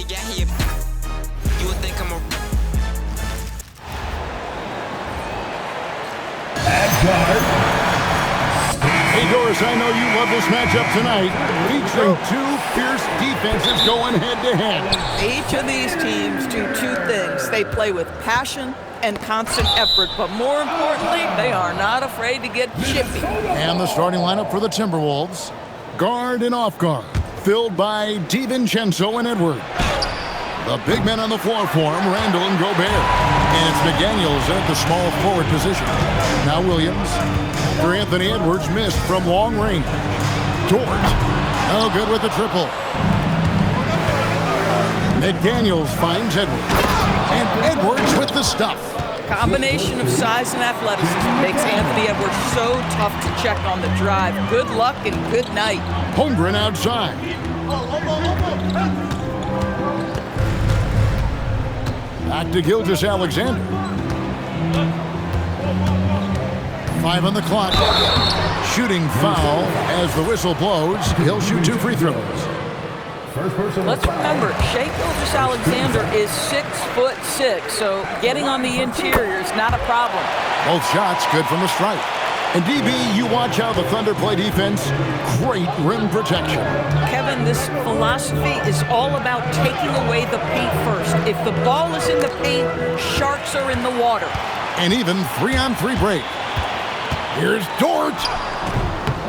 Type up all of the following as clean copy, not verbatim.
got here, you would think I'm a... At guard. Hey, Doris, I know you love this matchup tonight, featuring two fierce defenses going head-to-head. Each of these teams do two things. They play with passion and constant effort, but more importantly, they are not afraid to get chippy. And the starting lineup for the Timberwolves, guard and off guard, filled by DiVincenzo and Edwards. The big men on the floor for him, Randall and Gobert. And it's McDaniels at the small forward position. Now Williams. After Anthony Edwards missed from long range. Dort. No good with the triple. McDaniels finds Edwards. And Edwards with the stuff. Combination of size and athleticism makes Anthony Edwards so tough to check on the drive. Good luck and good night. Holmgren outside. Back to Gilgeous-Alexander. 5 on the clock. Shooting foul as the whistle blows. He'll shoot 2 free throws. Let's remember, Shai Gilgeous-Alexander is 6'6", so getting on the interior is not a problem. Both shots good from the stripe. And DB, you watch how the Thunder play defense. Great rim protection. Kevin, this philosophy is all about taking away the paint first. If the ball is in the paint, sharks are in the water. And even 3-on-3 break. Here's Dort.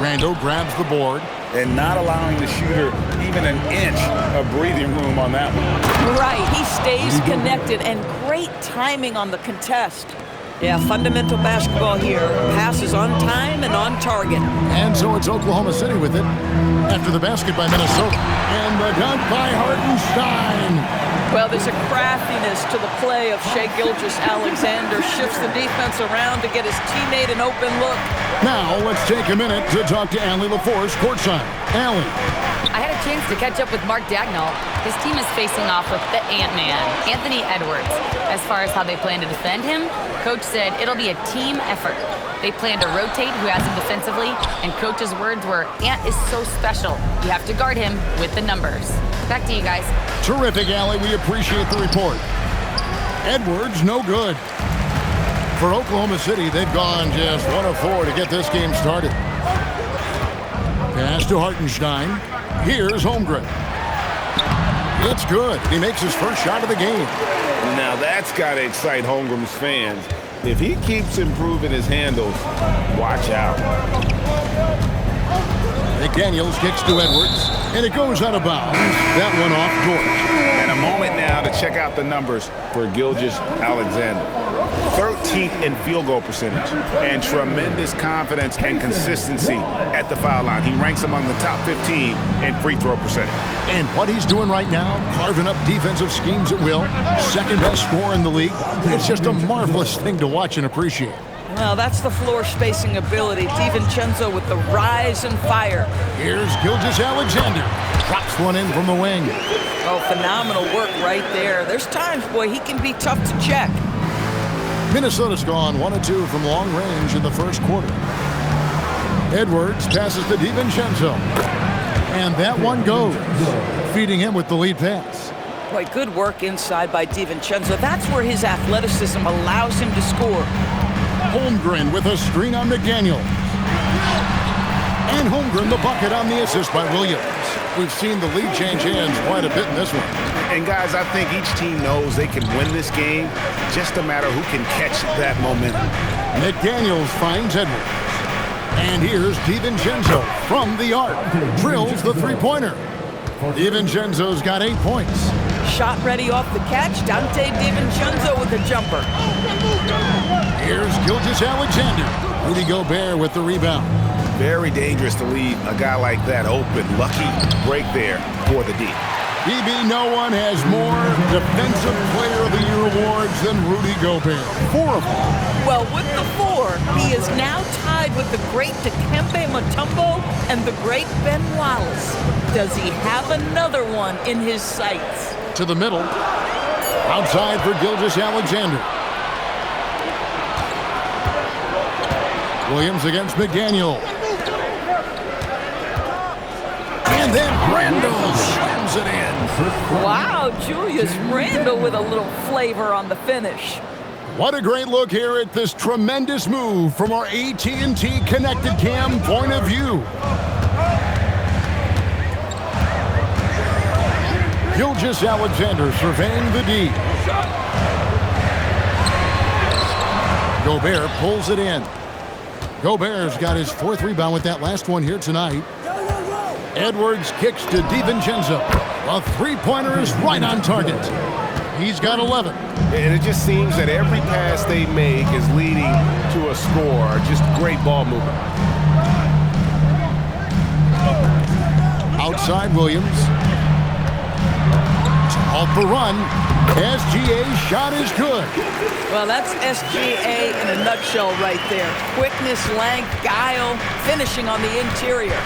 Randall grabs the board. And not allowing the shooter even an inch of breathing room on that one. Right, he stays connected, and great timing on the contest. Yeah, fundamental basketball here. Passes on time and on target. And so it's Oklahoma City with it. After the basket by Minnesota. And the dunk by Hartenstein. Well, there's a craftiness to the play of Shai Gilgeous-Alexander. Shifts the defense around to get his teammate an open look. Now let's take a minute to talk to Allie LaForce courtside. Allie. I had a chance to catch up with Mark Dagnall. His team is facing off with the Ant-Man, Anthony Edwards. As far as how they plan to defend him, Coach said it'll be a team effort. They plan to rotate who has him defensively, and Coach's words were, Ant is so special. You have to guard him with the numbers. Back to you guys. Terrific, Allie. We appreciate the report. Edwards, no good. For Oklahoma City, they've gone just 1 of 4 to get this game started. Pass to Hartenstein. Here's Holmgren. It's good. He makes his first shot of the game. Now that's got to excite Holmgren's fans. If he keeps improving his handles, watch out. McDaniels kicks to Edwards, and it goes out of bounds. That one off Dort. And a moment now to check out the numbers for Gilgeous-Alexander. 13th in field goal percentage and tremendous confidence and consistency at the foul line. He ranks among the top 15 in free throw percentage. And what he's doing right now, carving up defensive schemes at will, second best scorer in the league. It's just a marvelous thing to watch and appreciate. Well, that's the floor spacing ability. DiVincenzo with the rise and fire. Here's Gilgeous-Alexander. Drops one in from the wing. Oh, phenomenal work right there. There's times, boy, he can be tough to check. Minnesota's gone 1 of 2 from long range in the first quarter. Edwards passes to DiVincenzo. And that one goes, feeding him with the lead pass. Boy, good work inside by DiVincenzo. That's where his athleticism allows him to score. Holmgren with a screen on McDaniels. And Holmgren the bucket on the assist by Williams. We've seen the lead change hands quite a bit in this one. And guys, I think each team knows they can win this game. Just a matter who can catch that momentum. McDaniels finds Edwards. And here's DiVincenzo from the arc. Drills the three-pointer. DiVincenzo's got 8 points. Shot ready off the catch. Dante DiVincenzo with a jumper. Here's Gilgeous-Alexander. Rudy Gobert with the rebound. Very dangerous to leave a guy like that open. Lucky break there for the D. DB, no one has more Defensive Player of the Year awards than Rudy Gobert. 4 of them. Well, with the 4, he is now tied with the great Dikembe Mutombo and the great Ben Wallace. Does he have another one in his sights? To the middle. Outside for Gilgeous-Alexander. Williams against McDaniel. And And then Randle slams it in. Wow, Julius Randle with a little flavor on the finish. What a great look here at this tremendous move from our AT&T Connected Cam point of view. Gilgeous-Alexander surveying the D. Gobert pulls it in. Gobert's got his 4th rebound with that last one here tonight. Edwards kicks to DiVincenzo. A three-pointer is right on target. He's got 11. And it just seems that every pass they make is leading to a score. Just great ball movement. Outside Williams. Off the run. SGA's shot is good. Well, that's SGA in a nutshell right there. Quickness, length, guile, finishing on the interior.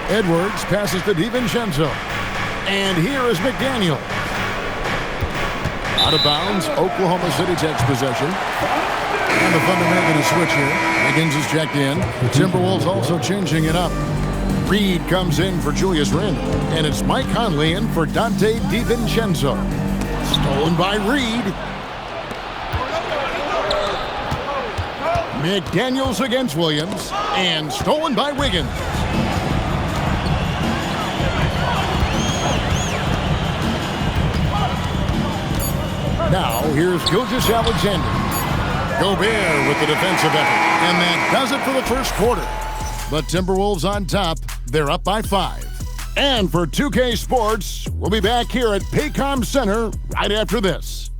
Edwards passes to DiVincenzo. And here is McDaniel. Out of bounds, Oklahoma City takes possession. And the Thunder making a switch here. Wiggins is checked in. The Timberwolves also changing it up. Reed comes in for Julius Randle. And it's Mike Conley in for Dante DiVincenzo. Stolen by Reed. McDaniels against Williams. And stolen by Wiggins. Now, here's Gilgeous-Alexander. Gobert with the defensive effort. And that does it for the first quarter. The Timberwolves on top. They're up by 5. And for 2K Sports, we'll be back here at Paycom Center right after this.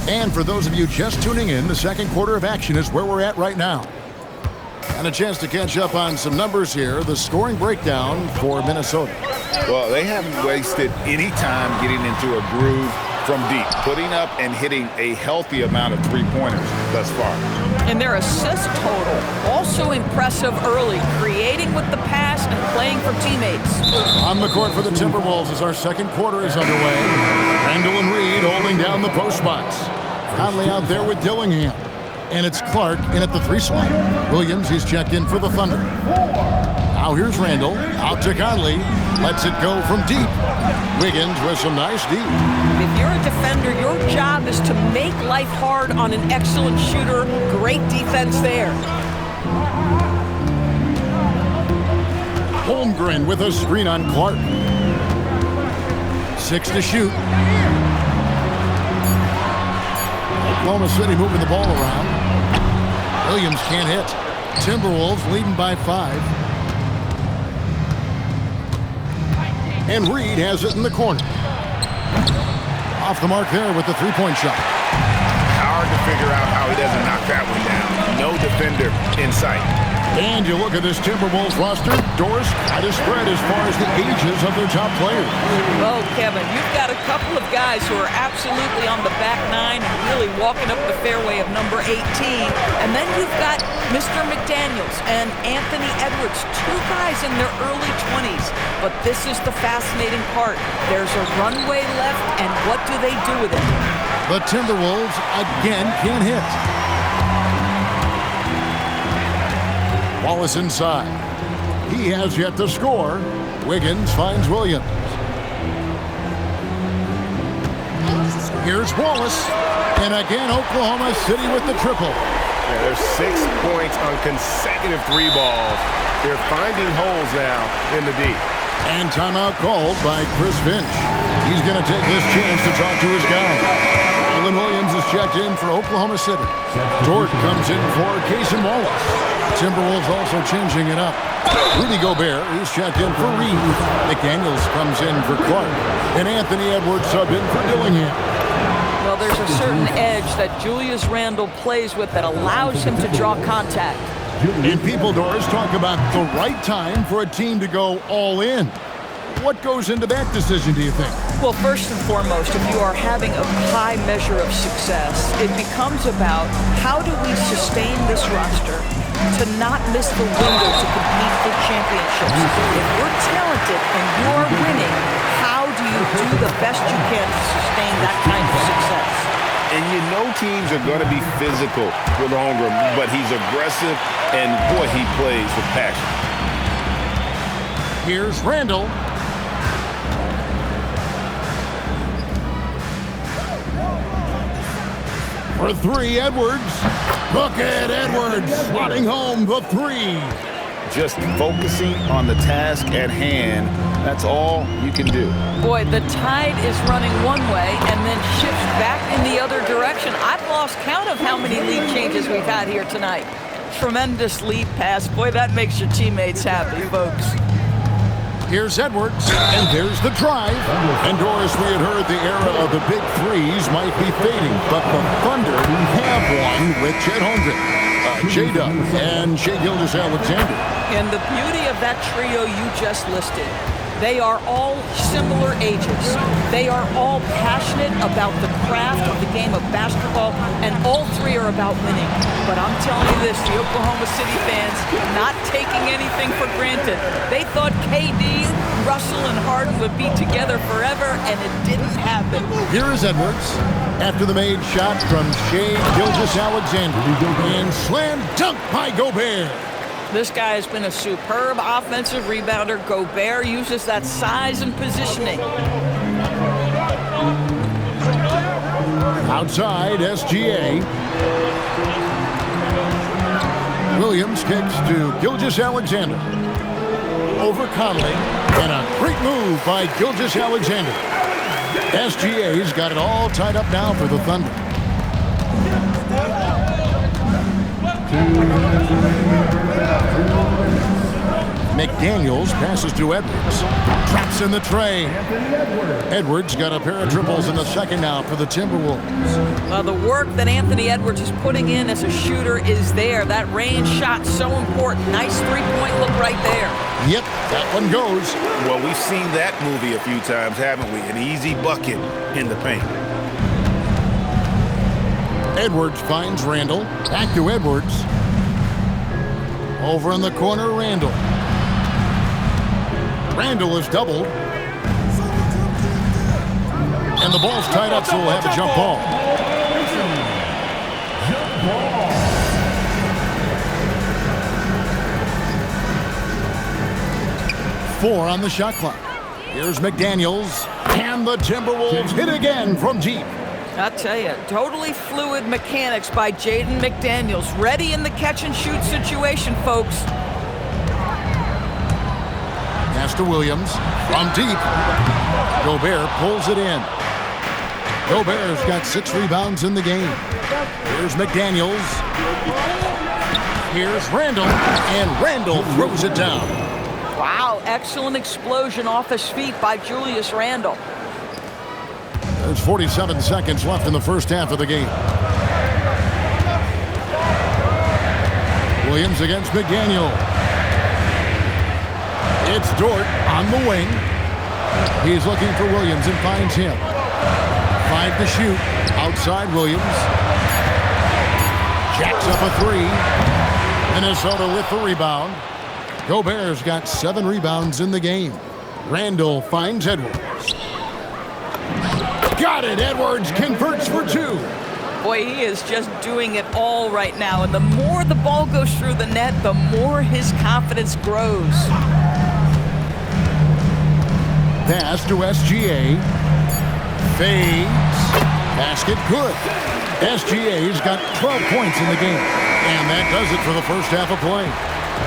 And for those of you just tuning in, the second quarter of action is where we're at right now. And a chance to catch up on some numbers here. The scoring breakdown for Minnesota. Well, they haven't wasted any time getting into a groove from deep, putting up and hitting a healthy amount of three-pointers thus far. And their assist total, also impressive early, creating with the pass and playing for teammates. On the court for the Timberwolves as our second quarter is underway. Randle and Reed holding down the post spots. Conley out there with Dillingham. And it's Clark in at the 3 slot. Williams, he's checked in for the Thunder. Now here's Randle, out to Conley. Lets it go from deep. Wiggins with some nice D. If you're a defender, your job is to make life hard on an excellent shooter. Great defense there. Holmgren with a screen on Clark. 6 to shoot. Oklahoma City moving the ball around. Williams can't hit. Timberwolves leading by 5. And Reed has it in the corner. Off the mark there with the three-point shot. Hard to figure out how he doesn't knock that one down. No defender in sight. And you look at this Timberwolves roster, Doris, quite a spread as far as the ages of their top players. Oh, Kevin, you've got a couple of guys who are absolutely on the back nine and really walking up the fairway of number 18. And then you've got Mr. McDaniels and Anthony Edwards, 2 guys in their early 20s. But this is the fascinating part. There's a runway left, and what do they do with it? The Timberwolves again can't hit. Wallace inside. He has yet to score. Wiggins finds Williams. Here's Wallace. And again, Oklahoma City with the triple. Yeah, there's 6 points on consecutive 3 balls. They're finding holes now in the D. And timeout called by Chris Finch. He's going to take this chance to talk to his guy. Alan Williams is checked in for Oklahoma City. Jordan comes in for Cason Wallace. Timberwolves also changing it up. Rudy Gobert is checked in for Reed. McDaniels comes in for Clark. And Anthony Edwards subbed in for Dillingham. Well, there's a certain edge that Julius Randle plays with that allows him to draw contact. And people, Doris, talk about the right time for a team to go all in. What goes into that decision, do you think? Well, first and foremost, if you are having a high measure of success, it becomes about how do we sustain this roster to not miss the window to compete for championships. If you're talented and you're winning, how do you do the best you can to sustain that kind of success? And you know teams are going to be physical with Holmgren, but he's aggressive, and boy, he plays with passion. Here's Randall. For three, Edwards. Look at Edwards slotting home the three. Just focusing on the task at hand, that's all you can do. Boy, the tide is running one way and then shifts back in the other direction. I've lost count of how many lead changes we've had here tonight. Tremendous lead pass. Boy, that makes your teammates happy, folks. Here's Edwards, and there's the drive. And Doris, we had heard the era of the big threes might be fading, but the Thunder have one with Chet Holmgren, J-Dub, and Shai Gilgeous-Alexander. And the beauty of that trio you just listed, they are all similar ages. They are all passionate about the craft of the game of basketball, and all three are about winning. But I'm telling you this, the Oklahoma City fans not taking anything for granted. They thought KD, Russell, and Harden would be together forever, and it didn't happen. Here is Edwards after the made shot from Shai Gilgeous-Alexander. And slam dunk by Gobert. This guy has been a superb offensive rebounder. Gobert uses that size and positioning. Outside, SGA. Williams kicks to Gilgeous-Alexander. Over Conley. And a great move by Gilgeous-Alexander. SGA's got it all tied up now for the Thunder. McDaniels passes to Edwards. Traps in the tray. Edwards got a pair of triples in the second now for the Timberwolves. Well, the work that Anthony Edwards is putting in as a shooter is there. That range shot so important. Nice three-point look right there. Yep, that one goes. Well, we've seen that movie a few times, haven't we? An easy bucket in the paint. Edwards finds Randall. Back to Edwards. Over in the corner, Randall. Randall is doubled. And the ball's tied up, so we'll have a jump ball. Four on the shot clock. Here's McDaniels. And the Timberwolves hit again from deep. I'll tell you, totally fluid mechanics by Jaden McDaniels. Ready in the catch-and-shoot situation, folks. Pass to Williams from deep. Gobert pulls it in. Gobert's got 6 rebounds in the game. Here's McDaniels. Here's Randall. And Randall throws it down. Wow, excellent explosion off his feet by Julius Randle. There's 47 seconds left in the first half of the game. Williams against McDaniel. It's Dort on the wing. He's looking for Williams and finds him. 5 to shoot. Outside Williams. Jacks up a 3. Minnesota with the rebound. Gobert's got 7 rebounds in the game. Randall finds Edwards. Got it. Edwards converts for 2. Boy, he is just doing it all right now. And the more the ball goes through the net, the more his confidence grows. Pass to SGA. Fades. Basket good. SGA's got 12 points in the game. And that does it for the first half of play.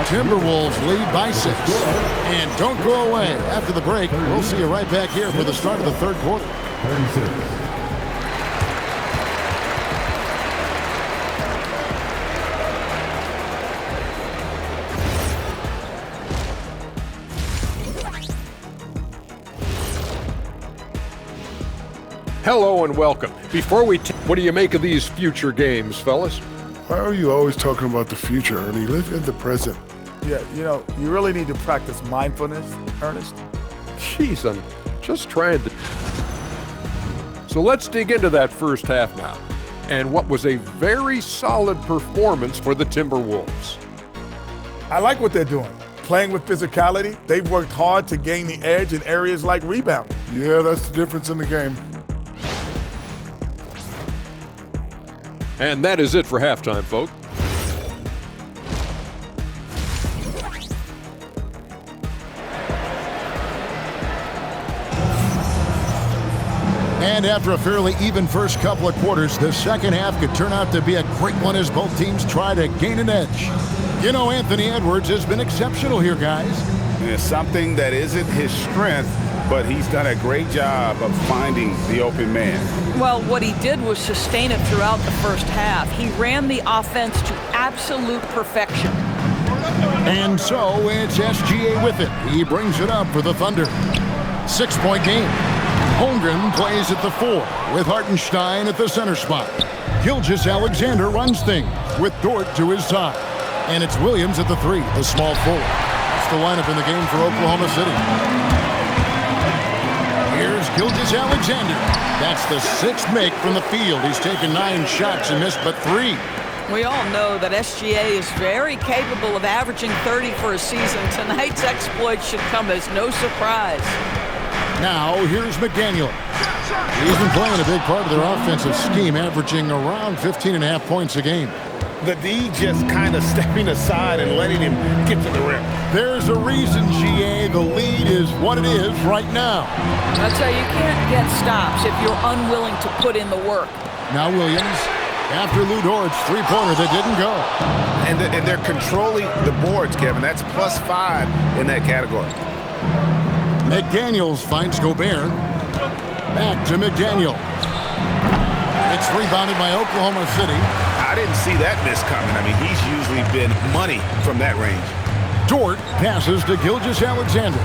Timberwolves lead by 6. And don't go away. After the break, we'll see you right back here for the start of the third quarter. 36. Hello and welcome. Before what do you make of these future games, fellas? Why are you always talking about the future, Ernie? Live in the present. Yeah, you really need to practice mindfulness, Ernest. Jeez, I'm just trying to... So let's dig into that first half now. And what was a very solid performance for the Timberwolves. I like what they're doing. Playing with physicality, they've worked hard to gain the edge in areas like rebounding. Yeah, that's the difference in the game. And that is it for halftime, folks. And after a fairly even first couple of quarters, the second half could turn out to be a great one as both teams try to gain an edge. You know, Anthony Edwards has been exceptional here, guys. It's something that isn't his strength, but he's done a great job of finding the open man. Well, what he did was sustain it throughout the first half. He ran the offense to absolute perfection. And so it's SGA with it. He brings it up for the Thunder. 6-point game. Holmgren plays at the 4 with Hartenstein at the center spot. Gilgeous-Alexander runs things with Dort to his side. And it's Williams at the 3, the small forward. That's the lineup in the game for Oklahoma City. Here's Gilgeous-Alexander. That's the 6th make from the field. He's taken 9 shots and missed but 3. We all know that SGA is very capable of averaging 30 for a season. Tonight's exploit should come as no surprise. Now, here's McDaniel. He's been playing a big part of their offensive scheme, averaging around 15.5 points a game. The D just kind of stepping aside and letting him get to the rim. There's a reason, GA, the lead is what it is right now. That's how you can't get stops if you're unwilling to put in the work. Now Williams, after Lou Dort's three-pointer that didn't go. And they're controlling the boards, Kevin. That's +5 in that category. McDaniels finds Gobert. Back to McDaniel. It's rebounded by Oklahoma City. I didn't see that miss coming. I mean, he's usually been money from that range. Dort passes to Gilgeous-Alexander.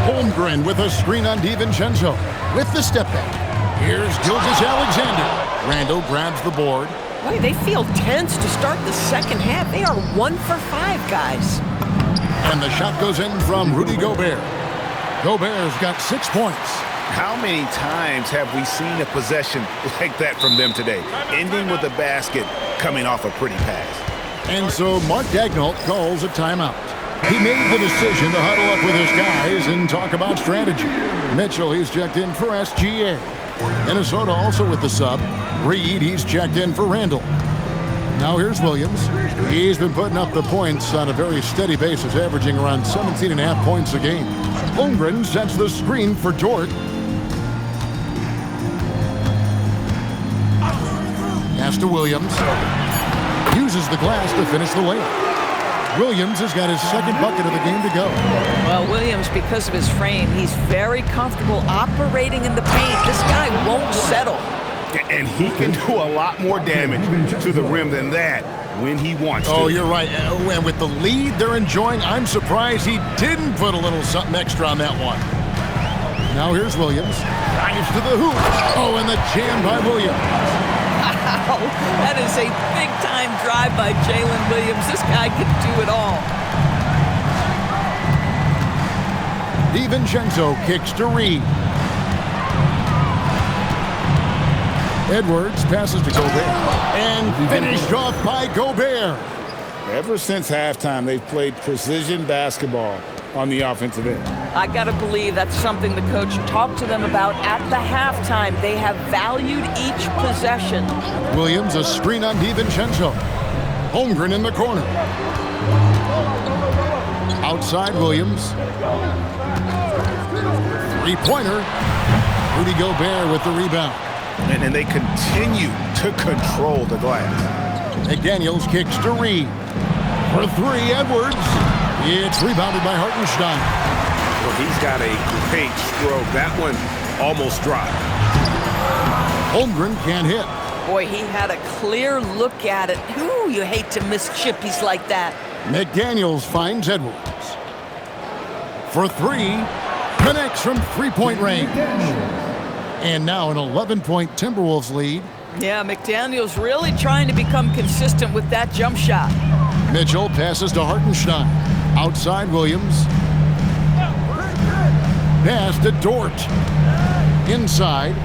Holmgren with a screen on DiVincenzo with the step back. Here's Gilgeous-Alexander. Randall grabs the board. Boy, they feel tense to start the second half. They are 1 for 5, guys. And the shot goes in from Rudy Gobert. Gobert's got 6 points. How many times have we seen a possession like that from them today? Ending with a basket, coming off a pretty pass. And so Mark Daigneault calls a timeout. He made the decision to huddle up with his guys and talk about strategy. Mitchell, he's checked in for SGA. Minnesota also with the sub. Reed, he's checked in for Randall. Now here's Williams. He's been putting up the points on a very steady basis, averaging around 17.5 points a game. Holmgren sets the screen for Dort. Pass to Williams. Uses the glass to finish the layup. Williams has got his second bucket of the game to go. Well, Williams, because of his frame, he's very comfortable operating in the paint. This guy won't settle. And he can do a lot more damage to the rim than that when he wants to. Oh, you're right. And with the lead they're enjoying, I'm surprised he didn't put a little something extra on that one. Now here's Williams. Dives to the hoop. Oh, and the jam by Williams. Wow, that is a big-time drive by Jalen Williams. This guy can do it all. DiVincenzo kicks to Reed. Edwards passes to Gobert. And finished off by Gobert. Ever since halftime, they've played precision basketball on the offensive end. I got to believe that's something the coach talked to them about at the halftime. They have valued each possession. Williams, a screen on DiVincenzo. Holmgren in the corner. Outside Williams. Three-pointer. Rudy Gobert with the rebound. And then they continue to control the glass. McDaniels kicks to Reed. For 3, Edwards. It's rebounded by Hartenstein. Well, he's got a great stroke. That one almost dropped. Holmgren can't hit. Boy, he had a clear look at it. Ooh, you hate to miss chippies like that. McDaniels finds Edwards. For 3, connects from three-point range. And now an 11-point Timberwolves lead. Yeah, McDaniels really trying to become consistent with that jump shot. Mitchell passes to Hartenstein. Outside Williams. Pass to Dort. Inside.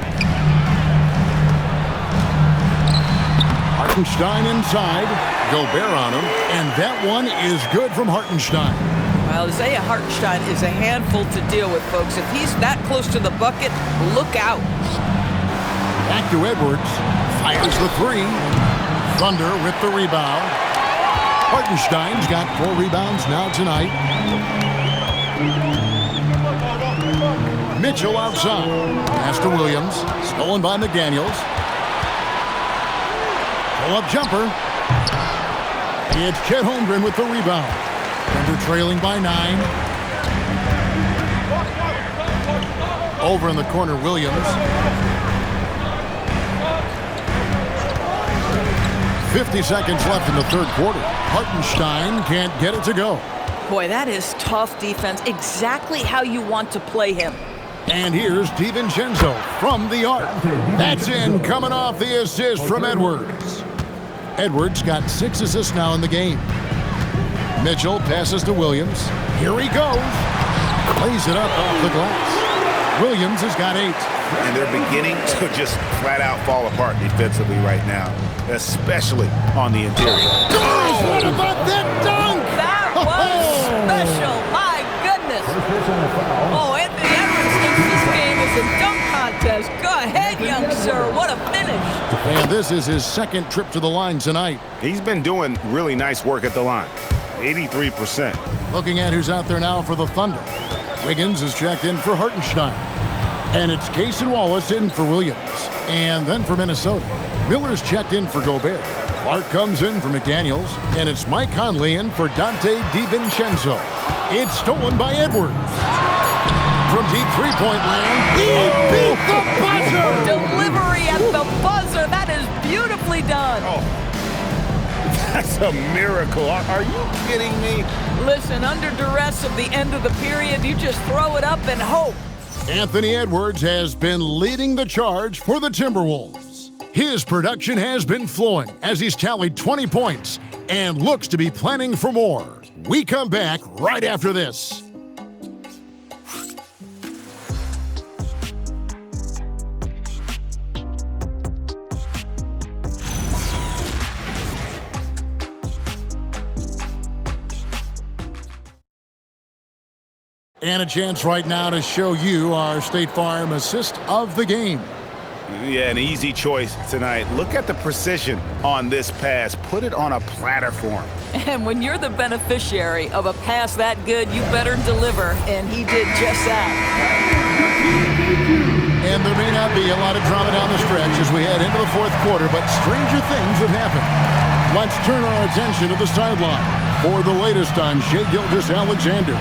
Hartenstein inside. Gobert on him. And that one is good from Hartenstein. Well, Isaiah Hartenstein is a handful to deal with, folks. If he's that close to the bucket, look out. Back to Edwards. Fires the three. Thunder with the rebound. Hartenstein's got 4 rebounds now tonight. Mitchell outside. Pass to Williams. Stolen by McDaniels. Pull-up jumper. It's Chet Holmgren with the rebound. Denver trailing by 9. Over in the corner, Williams. 50 seconds left in the third quarter. Hartenstein can't get it to go. Boy, that is tough defense. Exactly how you want to play him. And here's DiVincenzo from the arc. That's in, coming off the assist from Edwards. Edwards got 6 assists now in the game. Mitchell passes to Williams. Here he goes. Plays it up off the glass. Williams has got 8. And they're beginning to just flat out fall apart defensively right now, especially on the interior. Oh, what about that dunk? That was special. My goodness. Oh, Anthony Edwards thinks this game is a dunk contest. Go ahead, young sir. What a finish. And this is his second trip to the line tonight. He's been doing really nice work at the line. 83%. Looking at who's out there now for the Thunder. Wiggins is checked in for Hartenstein. And it's Cason Wallace in for Williams. And then for Minnesota, Miller's checked in for Gobert. Clark comes in for McDaniels. And it's Mike Conley in for Dante DiVincenzo. It's stolen by Edwards. From deep three-point land, he beat the buzzer! Delivery at the buzzer. That is beautifully done. That's a miracle. Are you kidding me? Listen, under duress of the end of the period, you just throw it up and hope. Anthony Edwards has been leading the charge for the Timberwolves. His production has been flowing as he's tallied 20 points and looks to be planning for more. We come back right after this. And a chance right now to show you our State Farm assist of the game. Yeah, an easy choice tonight. Look at the precision on this pass. Put it on a platter for him. And when you're the beneficiary of a pass that good, you better deliver, and he did just that. And there may not be a lot of drama down the stretch as we head into the fourth quarter, but stranger things have happened. Let's turn our attention to the sideline for the latest on Shai Gilgeous-Alexander.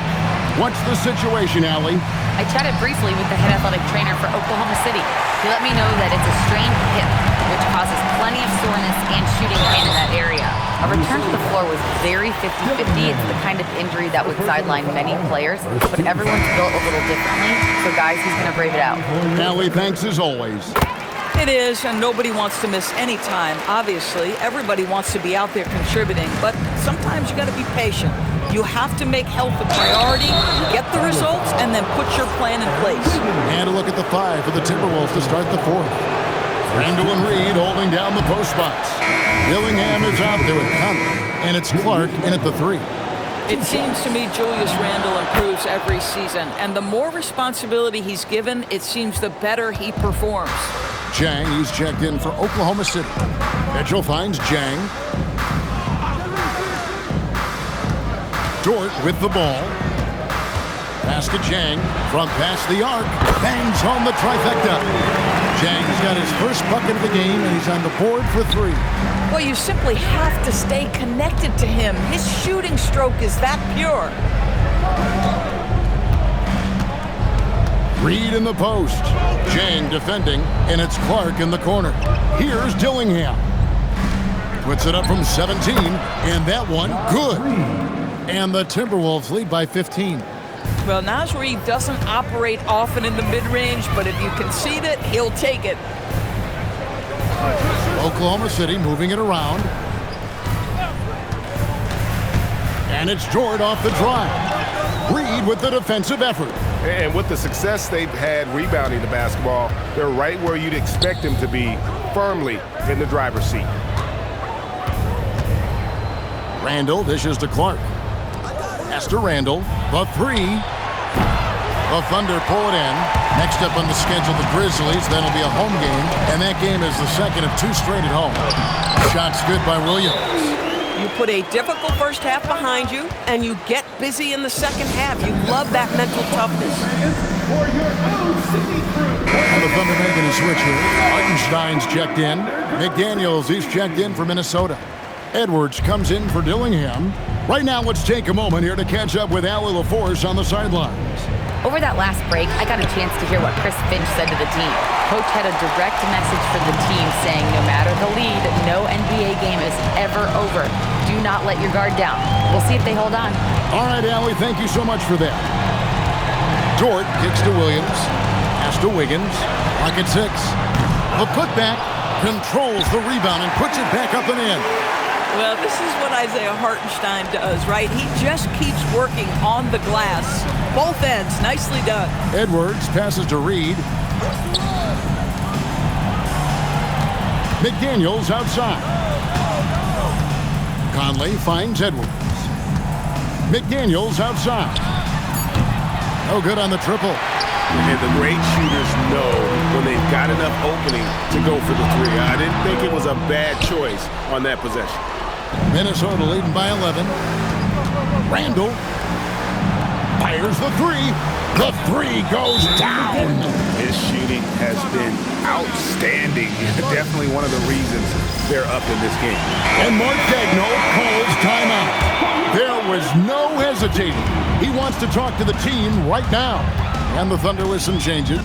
What's the situation, Allie? I chatted briefly with the head athletic trainer for Oklahoma City. He let me know that it's a strained hip, which causes plenty of soreness and shooting pain in that area. A return to the floor was very 50-50. It's the kind of injury that would sideline many players, but everyone's built a little differently. So, guys, he's going to brave it out. Allie, thanks as always. It is, and nobody wants to miss any time. Obviously, everybody wants to be out there contributing, but sometimes you got to be patient. You have to make health a priority, get the results, and then put your plan in place. And a look at the 5 for the Timberwolves to start the fourth. Randall and Reed holding down the post spots. Dillingham is out there with Conley, and it's Clark in at the 3. It seems to me Julius Randle improves every season, and the more responsibility he's given, it seems the better he performs. Jang, he's checked in for Oklahoma City. Mitchell finds Jang. Dort with the ball. Pass to Jang. From past the arc. Bangs home the trifecta. Jang's got his first bucket of the game, and he's on the board for 3. Well, you simply have to stay connected to him. His shooting stroke is that pure. Reed in the post. Jang defending, and it's Clark in the corner. Here's Dillingham. Puts it up from 17, and that one good. And the Timberwolves lead by 15. Well, Naz Reid doesn't operate often in the mid-range, but if you concede it, he'll take it. Oklahoma City moving it around. And it's Dort off the drive. Reed with the defensive effort. And with the success they've had rebounding the basketball, they're right where you'd expect them to be, firmly in the driver's seat. Randall dishes to Clark. Pass to Randall. The 3. The Thunder pull it in. Next up on the schedule, the Grizzlies. That'll be a home game, and that game is the second of 2 straight at home. Shots good by Williams. You put a difficult first half behind you, and you get busy in the second half. You love that mental toughness. And the Thunder making a switch here. Hartenstein's checked in. McDaniels, he's checked in for Minnesota. Edwards comes in for Dillingham. Right now, let's take a moment here to catch up with Allie LaForce on the sidelines. Over that last break, I got a chance to hear what Chris Finch said to the team. Coach had a direct message for the team saying no matter the lead, no NBA game is ever over. Do not let your guard down. We'll see if they hold on. All right, Allie, thank you so much for that. Dort kicks to Williams. Pass to Wiggins. Pocket 6. The putback controls the rebound and puts it back up and in. Well, this is what Isaiah Hartenstein does, right? He just keeps working on the glass. Both ends, nicely done. Edwards passes to Reed. McDaniels outside. Conley finds Edwards. McDaniels outside. No good on the triple. And the great shooters know when they've got enough opening to go for the 3. I didn't think it was a bad choice on that possession. Minnesota leading by 11. Randall fires the 3. The 3 goes down. His shooting has been outstanding. Definitely one of the reasons they're up in this game. And Mark Daigneault calls timeout. There was no hesitating. He wants to talk to the team right now. And the Thunder with some changes.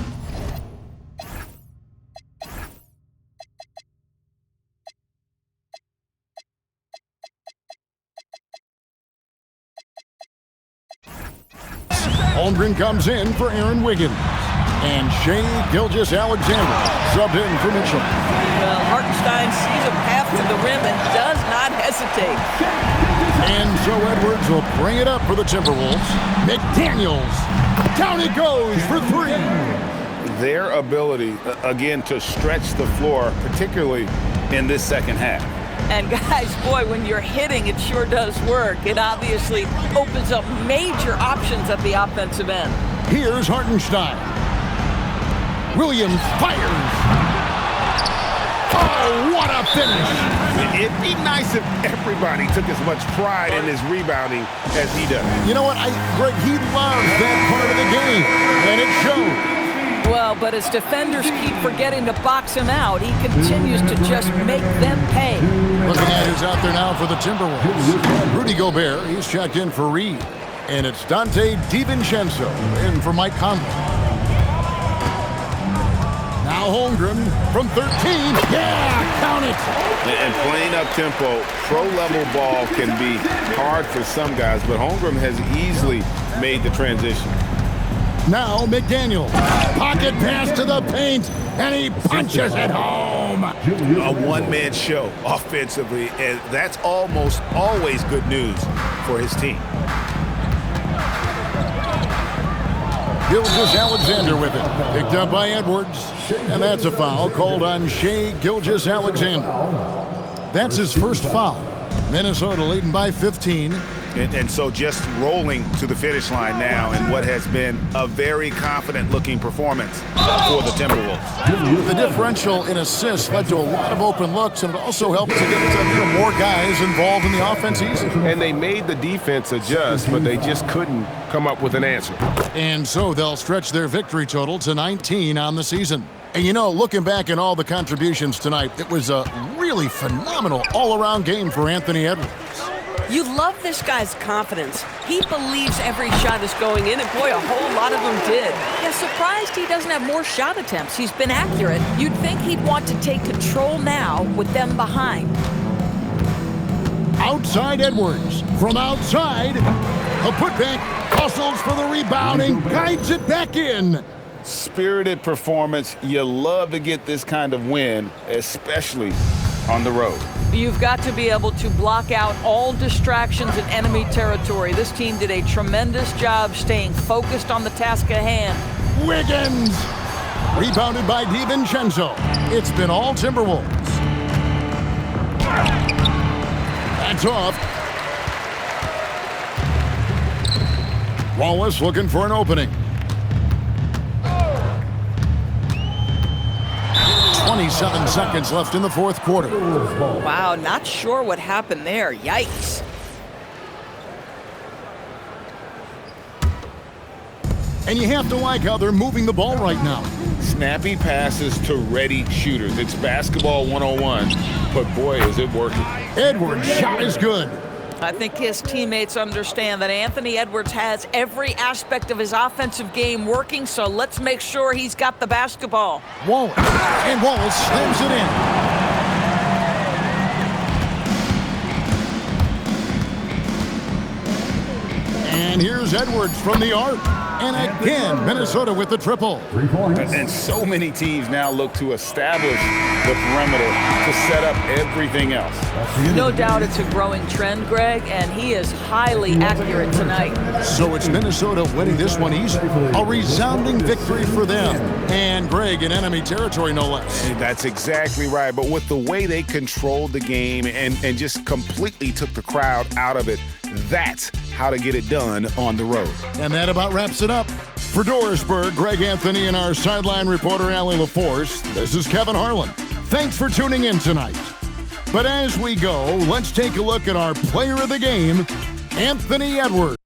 Holmgren comes in for Aaron Wiggins. And Shai Gilgeous-Alexander subbed in for Mitchell. Well, Hartenstein sees a path to the rim and does not hesitate. And so Edwards will bring it up for the Timberwolves. McDaniels. Down it goes for 3. Their ability, again, to stretch the floor, particularly in this second half. And guys, boy, when you're hitting, it sure does work. It obviously opens up major options at the offensive end. Here's Hartenstein. Williams fires. Oh, what a finish. It'd be nice if everybody took as much pride in his rebounding as he does. You know what, Greg, he loves that part of the game, and it shows. Well, but as defenders keep forgetting to box him out, he continues to just make them pay. Looking at who's out there now for the Timberwolves. Rudy Gobert, he's checked in for Reed. And it's Dante DiVincenzo in for Mike Conley. Now Holmgren from 13. Yeah, count it. And playing up-tempo, pro-level ball can be hard for some guys, but Holmgren has easily made the transition. Now McDaniel. Pocket pass to the paint, and he punches it home. A one-man show offensively, and that's almost always good news for his team. Gilgeous-Alexander with it. Picked up by Edwards. And that's a foul called on Shai Gilgeous-Alexander. That's his first foul. Minnesota leading by 15. And so just rolling to the finish line now in what has been a very confident-looking performance for the Timberwolves. The differential in assists led to a lot of open looks, and it also helped to get more guys involved in the offense easy. And they made the defense adjust, but they just couldn't come up with an answer. And so they'll stretch their victory total to 19 on the season. And you know, looking back at all the contributions tonight, it was a really phenomenal all-around game for Anthony Edwards. You love this guy's confidence. He believes every shot is going in, and boy, a whole lot of them did. Yeah, surprised he doesn't have more shot attempts. He's been accurate. You'd think he'd want to take control now with them behind. Outside Edwards. From outside, a putback, hustles for the rebound and guides it back in. Spirited performance. You love to get this kind of win, especially on the road. You've got to be able to block out all distractions in enemy territory. This team did a tremendous job staying focused on the task at hand. Wiggins! Rebounded by DiVincenzo. It's been all Timberwolves. That's off. Wallace looking for an opening. 27 seconds left in the fourth quarter. Wow, not sure what happened there. Yikes. And you have to like how they're moving the ball right now. Snappy passes to ready shooters. It's basketball 101, but boy, is it working. Edwards' shot is good. I think his teammates understand that Anthony Edwards has every aspect of his offensive game working, so let's make sure he's got the basketball. Wallace, and Wallace slams it in. And here's Edwards from the arc. And again, Minnesota with the triple. And so many teams now look to establish the perimeter to set up everything else. No doubt it's a growing trend, Greg, and he is highly accurate tonight. So it's Minnesota winning this one easy. A resounding victory for them. And Greg in enemy territory, no less. That's exactly right. But with the way they controlled the game and just completely took the crowd out of it, that's how to get it done on the road. And that about wraps it up. For Dorisburg, Greg Anthony and our sideline reporter, Allie LaForce, this is Kevin Harlan. Thanks for tuning in tonight. But as we go, let's take a look at our player of the game, Anthony Edwards.